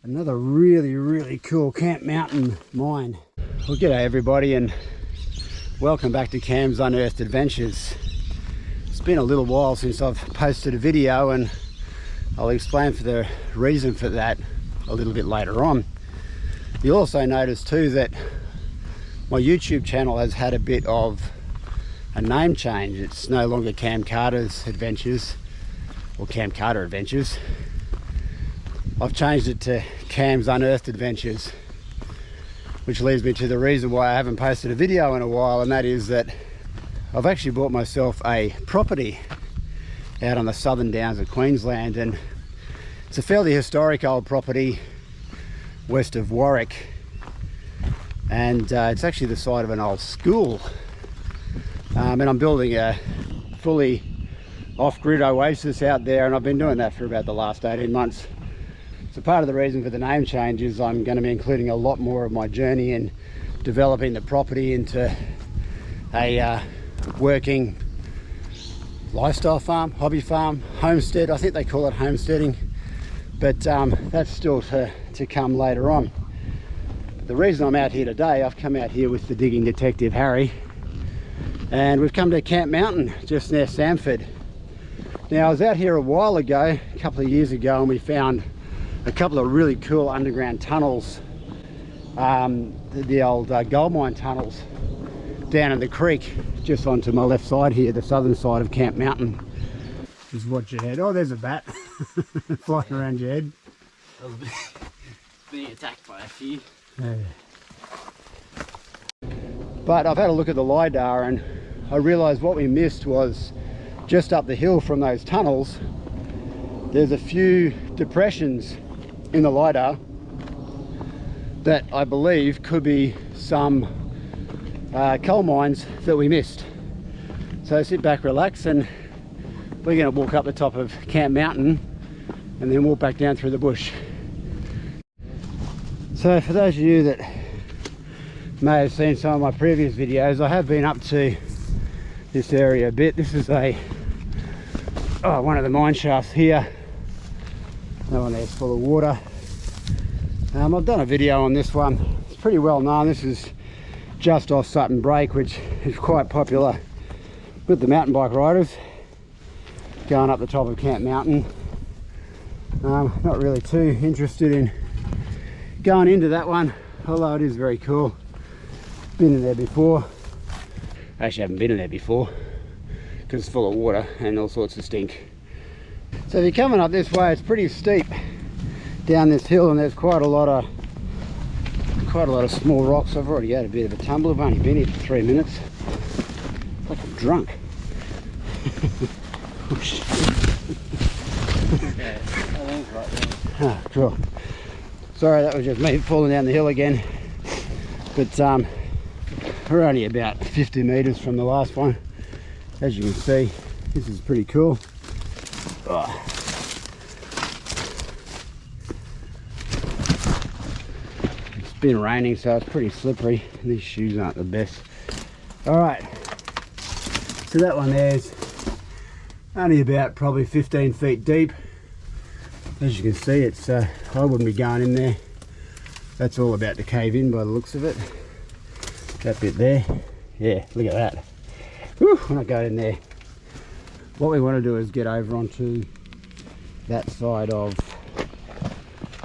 Another really cool Camp Mountain mine. Well, g'day everybody and welcome back to CAM'S Unearthed Adventures. It's been a little while since I've posted a video and I'll explain for the reason for that a little bit later on. You'll also notice too that my YouTube channel has had a bit of a name change. It's no longer Cam Carter's Adventures or Cam Carter Adventures. I've changed it to CAM'S Unearthed Adventures, which leads me to the reason why I haven't posted a video in a while, and that is that I've actually bought myself a property out on the Southern Downs of Queensland, and it's a fairly historic old property west of Warwick, and it's actually the site of an old school, and I'm building a fully off-grid oasis out there, and I've been doing that for about the last 18 months. So part of the reason for the name change is I'm going to be including a lot more of my journey in developing the property into a working lifestyle farm, hobby farm, homestead. I think they call it homesteading, but that's still to come later on. But the reason I'm out here today, I've come out here with the digging detective Harry, and we've come to Camp Mountain just near Samford. Now I was out here a while ago, a couple of years ago, and we found a couple of really cool underground tunnels, the old Goldmine tunnels down in the creek just onto my left side here, the southern side of Camp Mountain. Just watch your head. Oh, there's a bat flying around your head. I was being attacked by a few. Yeah. But I've had a look at the LiDAR and I realised what we missed was just up the hill from those tunnels. There's a few depressions in the LiDAR that I believe could be some coal mines that we missed. So sit back, relax, and we're going to walk up the top of Camp Mountain and then walk back down through the bush. So for those of you that may have seen some of my previous videos, I have been up to this area a bit. This is one of the mine shafts here. That one there's full of water. I've done a video on this one. It's pretty well known. This is just off Sutton Break, which is quite popular with the mountain bike riders going up the top of Camp Mountain. Not really too interested in going into that one, although it is very cool. Been in there before. Actually haven't been in there before because it's full of water and all sorts of stink. So if you're coming up this way, it's pretty steep down this hill, and there's quite a lot of small rocks. I've already had a bit of a tumble. I've only been here for 3 minutes. It's like I'm drunk. Oh shit. Yeah, I think it's right there. Ah, cool. Sorry, that was just me falling down the hill again. But we're only about 50 meters from the last one. As you can see, this is pretty cool. Oh. It's been raining, so it's pretty slippery. These shoes aren't the best. Alright, so that one there's only about probably 15 feet deep. As you can see, it's I wouldn't be going in there. That's all about to cave in by the looks of it. That bit there, yeah, look at that. Whew, we're not going in there. What we want to do is get over onto that side of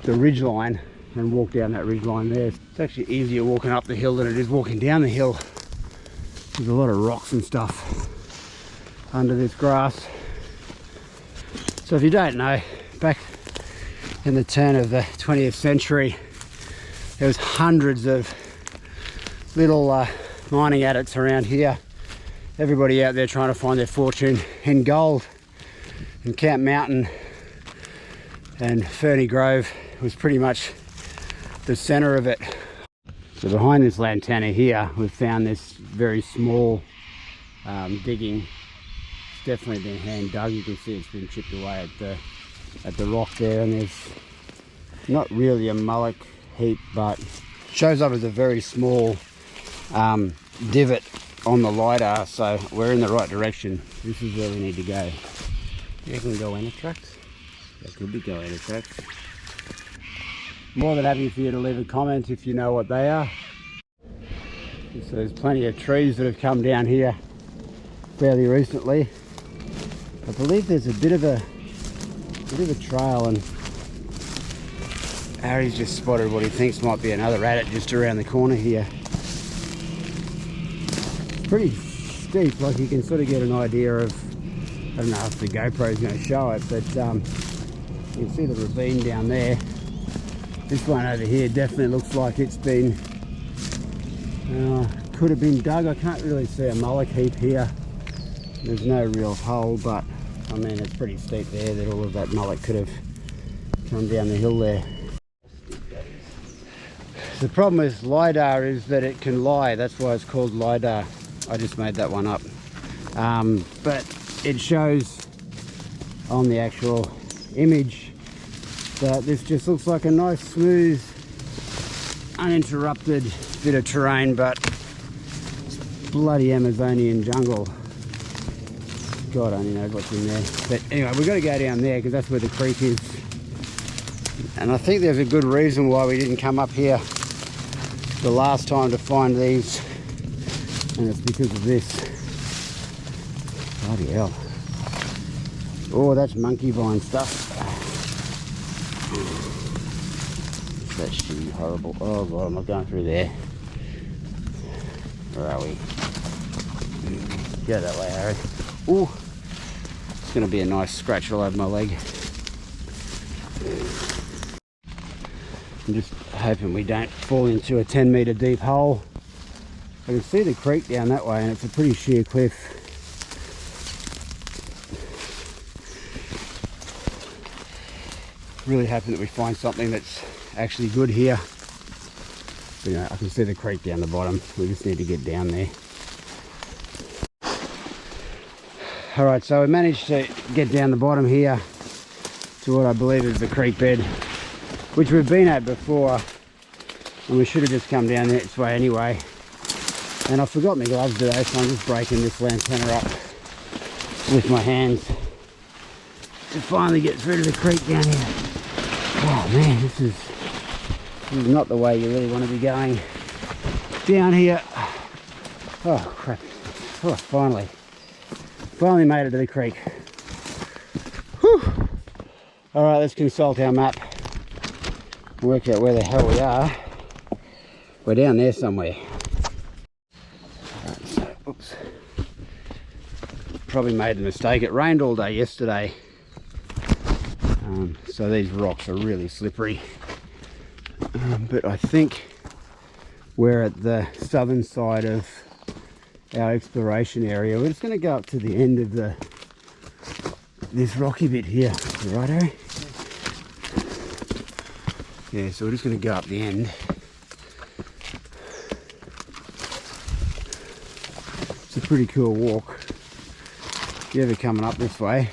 the ridge line and walk down that ridge line there. It's actually easier walking up the hill than it is walking down the hill. There's a lot of rocks and stuff under this grass. So if you don't know, back in the turn of the 20th century, there was hundreds of little mining adits around here. Everybody out there trying to find their fortune in gold. And Camp Mountain and Ferny Grove was pretty much the center of it. So behind this lantana here, we've found this very small digging. It's definitely been hand dug. You can see it's been chipped away at the rock there, and there's not really a mullock heap, but shows up as a very small divot on the LiDAR, so we're in the right direction. This is where we need to go. You can go in the tracks? That could be going in the tracks. More than happy for you to leave a comment if you know what they are. So there's plenty of trees that have come down here fairly recently. I believe there's a bit of a trail, and Harry's just spotted what he thinks might be another adit just around the corner here. It's pretty steep, like you can sort of get an idea of, I don't know if the GoPro's going to show it, but you can see the ravine down there. This one over here definitely looks like it's been, could have been dug. I can't really see a mullock heap here. There's no real hole, but I mean it's pretty steep there that all of that mullock could have come down the hill there. The problem with LiDAR is that it can lie. That's why it's called LiDAR. I just made that one up. But it shows on the actual image that this just looks like a nice, smooth, uninterrupted bit of terrain, but it's bloody Amazonian jungle. God only knows what's in there. But anyway, we've got to go down there because that's where the creek is. And I think there's a good reason why we didn't come up here the last time to find these. And it's because of this. Bloody hell. Oh, that's monkey vine stuff. That should be horrible. Oh God, I'm not going through there. Where are we? Go that way, Harry. Oh, it's going to be a nice scratch all over my leg. I'm just hoping we don't fall into a 10-metre deep hole. I can see the creek down that way, and it's a pretty sheer cliff. Really hoping that we find something that's actually good here. But, you know, I can see the creek down the bottom. We just need to get down there. Alright, so we managed to get down the bottom here to what I believe is the creek bed, which we've been at before, and we should have just come down this way anyway. And I forgot my gloves today, so I'm just breaking this lantana up with my hands to finally get through to the creek down here. Oh man, this is not the way you really want to be going down here. Oh crap. Oh, finally made it to the creek. Whew. Alright, let's consult our map and work out where the hell we are. We're down there somewhere. Alright, so, oops. Probably made the mistake. It rained all day yesterday. So these rocks are really slippery. But I think we're at the southern side of our exploration area. We're just going to go up to the end of this rocky bit here. Right, Harry? Yeah, so we're just going to go up the end. It's a pretty cool walk. If you're ever coming up this way.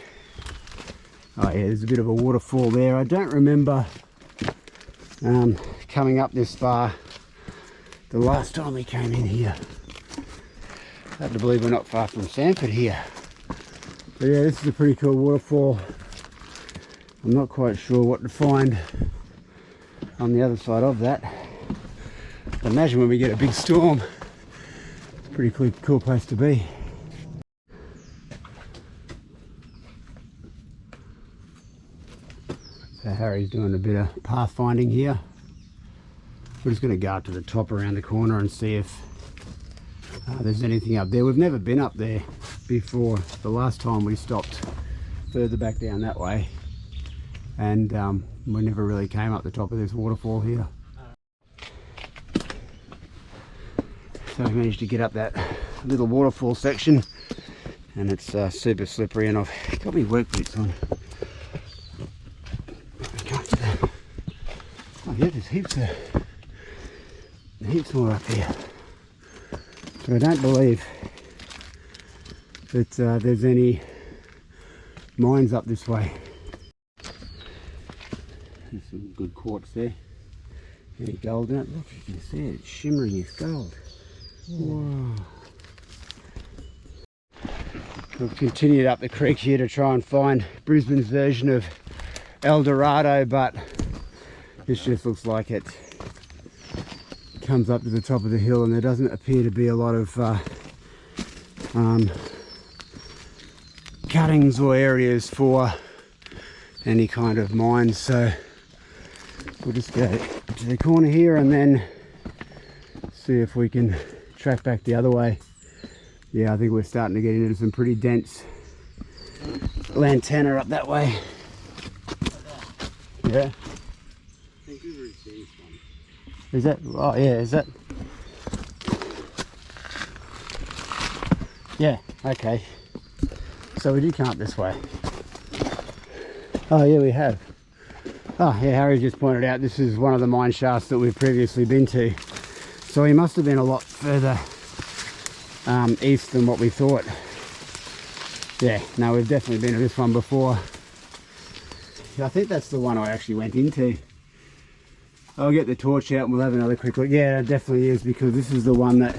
Oh yeah, there's a bit of a waterfall there. I don't remember coming up this far the last time we came in here. Hard to believe we're not far from Sanford here. But yeah, this is a pretty cool waterfall. I'm not quite sure what to find on the other side of that. I imagine when we get a big storm, it's a pretty cool place to be. So Harry's doing a bit of pathfinding here. We're just going to go up to the top around the corner and see if there's anything up there. We've never been up there before. The last time we stopped further back down that way, and we never really came up the top of this waterfall here. So we managed to get up that little waterfall section, and it's super slippery, and I've got my work boots on. Oh yeah, there's heaps more up here. But I don't believe that there's any mines up this way. There's some good quartz there. Any gold in it? Look, you can see it, it's shimmering with gold. Whoa. We've continued up the creek here to try and find Brisbane's version of El Dorado, but This just looks like it comes up to the top of the hill, and there doesn't appear to be a lot of cuttings or areas for any kind of mines. So we'll just go to the corner here and then see if we can track back the other way. Yeah, I think we're starting to get into some pretty dense lantana up that way. Yeah. I think we've already seen this one. Is that? Oh yeah, is that? Yeah, okay. So we do come up this way. Oh yeah, we have. Oh yeah, Harry just pointed out this is one of the mine shafts that we've previously been to. So he must have been a lot further east than what we thought. Yeah, no, we've definitely been to this one before. I think that's the one I actually went into. I'll get the torch out and we'll have another quick look. Yeah, it definitely is, because this is the one that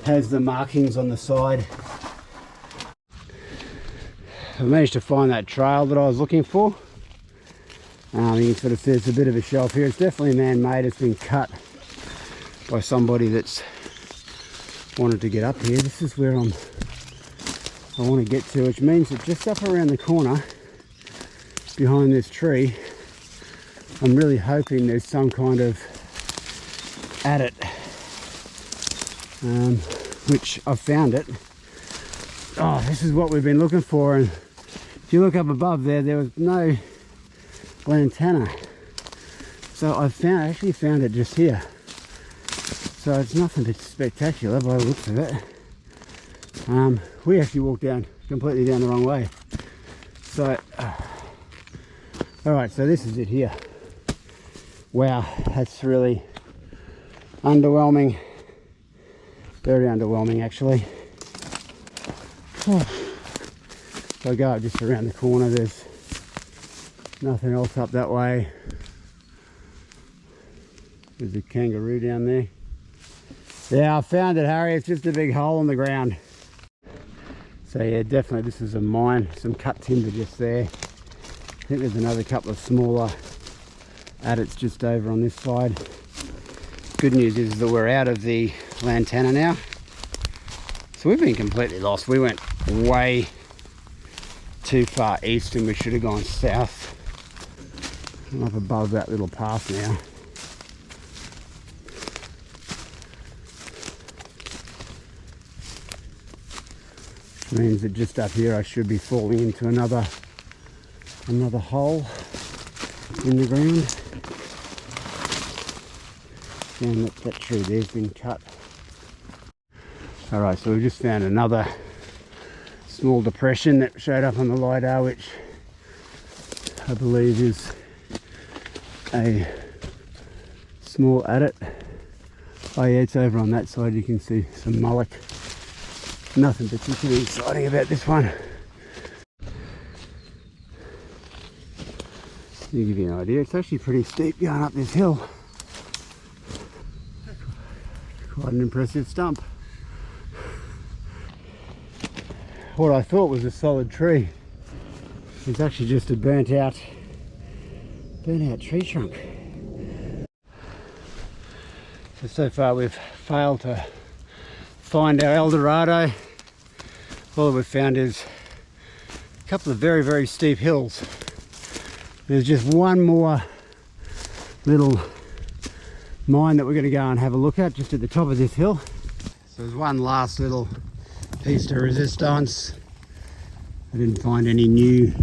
has the markings on the side. I managed to find that trail that I was looking for. You can sort of see it's a bit of a shelf here. It's definitely man-made. It's been cut by somebody that's wanted to get up here. This is where I want to get to, which means that just up around the corner behind this tree, I'm really hoping there's some kind of adit, which I've found it. Oh, this is what we've been looking for, and if you look up above there, there was no lantana. So I actually found it just here. So it's nothing spectacular by the looks of it. We actually walked completely down the wrong way. So, alright, so this is it here. Wow, that's really underwhelming. Very underwhelming, actually. If I go up just around the corner, there's nothing else up that way. There's a kangaroo down there. Yeah, I found it, Harry. It's just a big hole in the ground. So yeah, definitely this is a mine. Some cut timber just there. I think there's another couple of smaller adits just over on this side. Good news is that we're out of the lantana now. So we've been completely lost. We went way too far east and we should have gone south. I'm up above that little path now. Which means that just up here I should be falling into another hole in the ground. And that tree there's been cut. Alright, so we've just found another small depression that showed up on the LiDAR, which I believe is a small adit. Oh yeah, it's over on that side. You can see some mullock. Nothing particularly exciting about this one. To give you an idea, it's actually pretty steep going up this hill. Quite an impressive stump. What I thought was a solid tree, it's actually just a burnt out tree trunk. So far we've failed to find our El Dorado. All that we've found is a couple of very, very steep hills. There's just one more little mine that we're going to go and have a look at just at the top of this hill. So there's one last little piece de resistance. I didn't find any new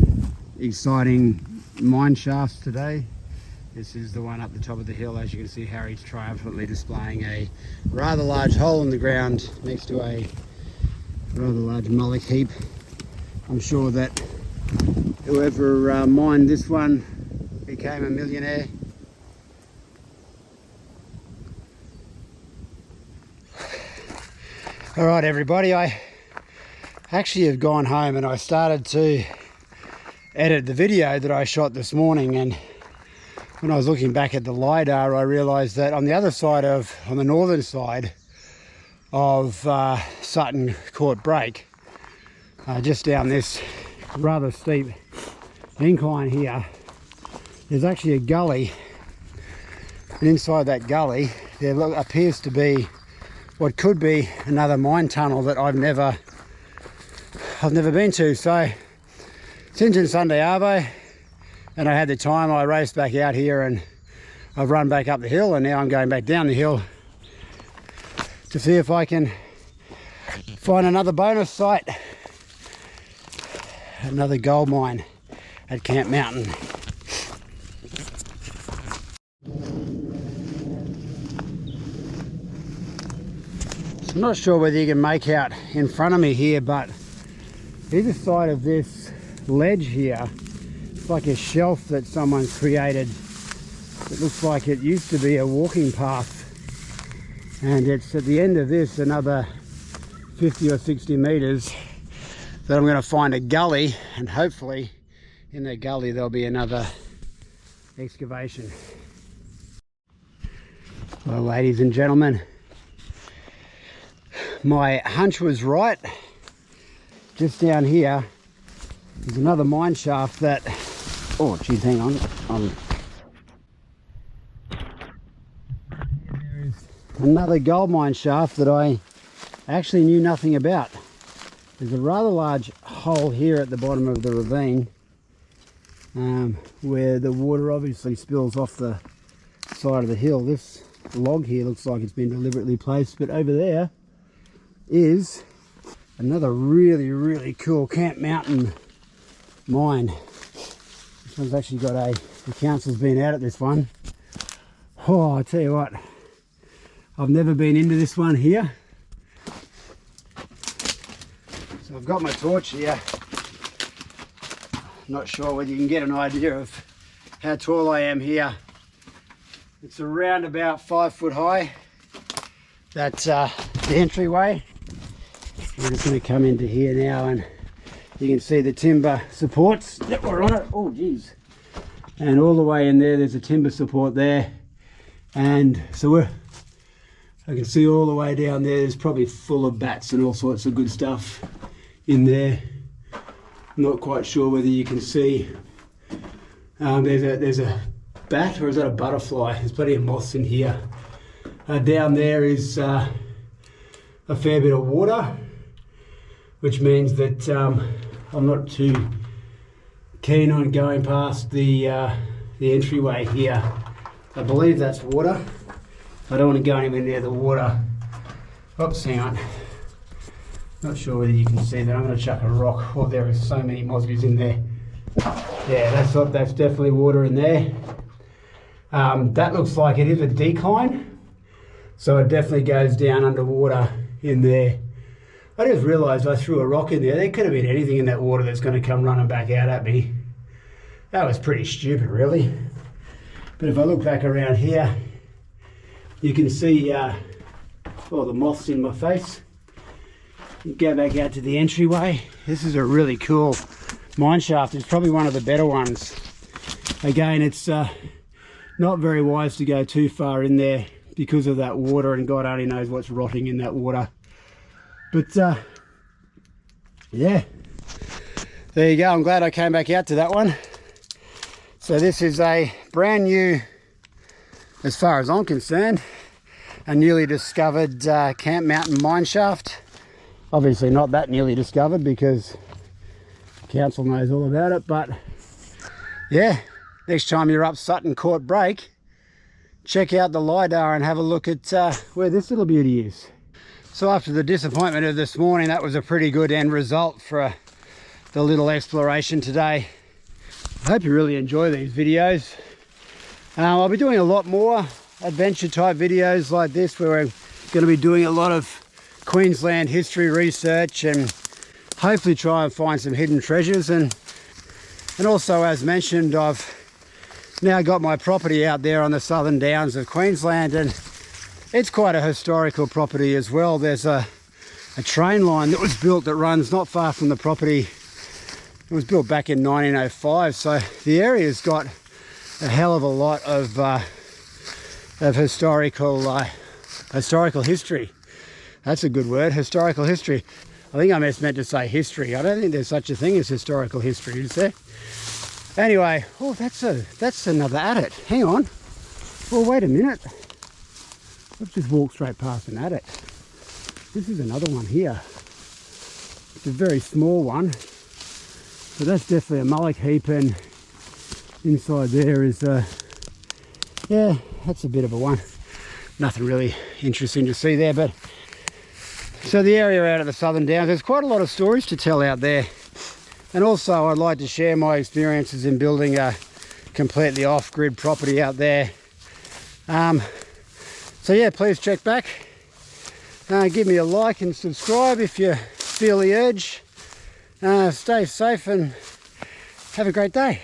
exciting mine shafts today. This is the one up the top of the hill. As you can see, Harry's triumphantly displaying a rather large hole in the ground next to a rather large mullock heap. I'm sure that whoever mined this one became a millionaire. All right, everybody, I actually have gone home and I started to edit the video that I shot this morning, and when I was looking back at the LiDAR, I realised that on the other side on the northern side of Sutton Court Break, just down this rather steep incline here, there's actually a gully And inside that gully there appears to be what could be another mine tunnel that I've never been to. So since in Sunday Arvo and I had the time, I raced back out here and I've run back up the hill, and now I'm going back down the hill to see if I can find another bonus site, another gold mine at Camp Mountain. So I'm not sure whether you can make out in front of me here, but either side of this ledge here, it's like a shelf that someone's created. It looks like it used to be a walking path, and it's at the end of this another 50 or 60 meters that I'm going to find a gully, and hopefully in that gully there'll be another excavation. Well, ladies and gentlemen, my hunch was right. Just down here is another mine shaft that, oh geez, hang on, there is another gold mine shaft that I actually knew nothing about. There's a rather large hole here at the bottom of the ravine, where the water obviously spills off the side of the hill. This log here looks like it's been deliberately placed, but over there is another really cool Camp Mountain mine. This one's actually got the council's been out at this one. Oh, I tell you what, I've never been into this one here. So I've got my torch here. Not sure whether you can get an idea of how tall I am here. It's around about 5 foot high. That's the entryway. We're just going to come into here now, and you can see the timber supports that were on it. Oh geez. And all the way in there, there's a timber support there. And so I can see all the way down there, there's probably full of bats and all sorts of good stuff in there. I'm not quite sure whether you can see. There's a bat, or is that a butterfly? There's plenty of moths in here. Down there is a fair bit of water, which means that I'm not too keen on going past the entryway here. I believe that's water. I don't want to go anywhere near the water. Oops, hang on. Not sure whether you can see that. I'm going to chuck a rock. Oh, there is so many mozzies in there. Yeah, that's definitely water in there. That looks like it is a decline, so it definitely goes down underwater in there. I just realised I threw a rock in there. There could have been anything in that water that's going to come running back out at me. That was pretty stupid, really. But if I look back around here, you can see all the moths in my face. You go back out to the entryway. This is a really cool mine shaft. It's probably one of the better ones. Again, it's not very wise to go too far in there because of that water, and God only knows what's rotting in that water. But yeah, there you go. I'm glad I came back out to that one. So this is a brand new, as far as I'm concerned, a newly discovered Camp Mountain mine shaft. Obviously not that newly discovered because the council knows all about it, but yeah, next time you're up Sutton Court Break, check out the LiDAR and have a look at where this little beauty is. So after the disappointment of this morning, that was a pretty good end result for the little exploration today. I hope you really enjoy these videos. I'll be doing a lot more adventure type videos like this, where we're going to be doing a lot of Queensland history research and hopefully try and find some hidden treasures. And also, as mentioned, I've now got my property out there on the Southern Downs of Queensland, and it's quite a historical property as well. There's a train line that was built that runs not far from the property. It was built back in 1905, so the area's got a hell of a lot of historical history. That's a good word, historical history. I think I meant to say history. I don't think there's such a thing as historical history, is there? Anyway, oh, that's another adit. Hang on. Oh, wait a minute. I've just walked straight past an attic. This is another one here. It's a very small one, but that's definitely a mullock heap, and inside there is yeah, that's a bit of a one. Nothing really interesting to see there, but so the area out of the Southern Downs, there's quite a lot of stories to tell out there. And also I'd like to share my experiences in building a completely off-grid property out there. So yeah, please check back. Give me a like and subscribe if you feel the urge. Stay safe and have a great day.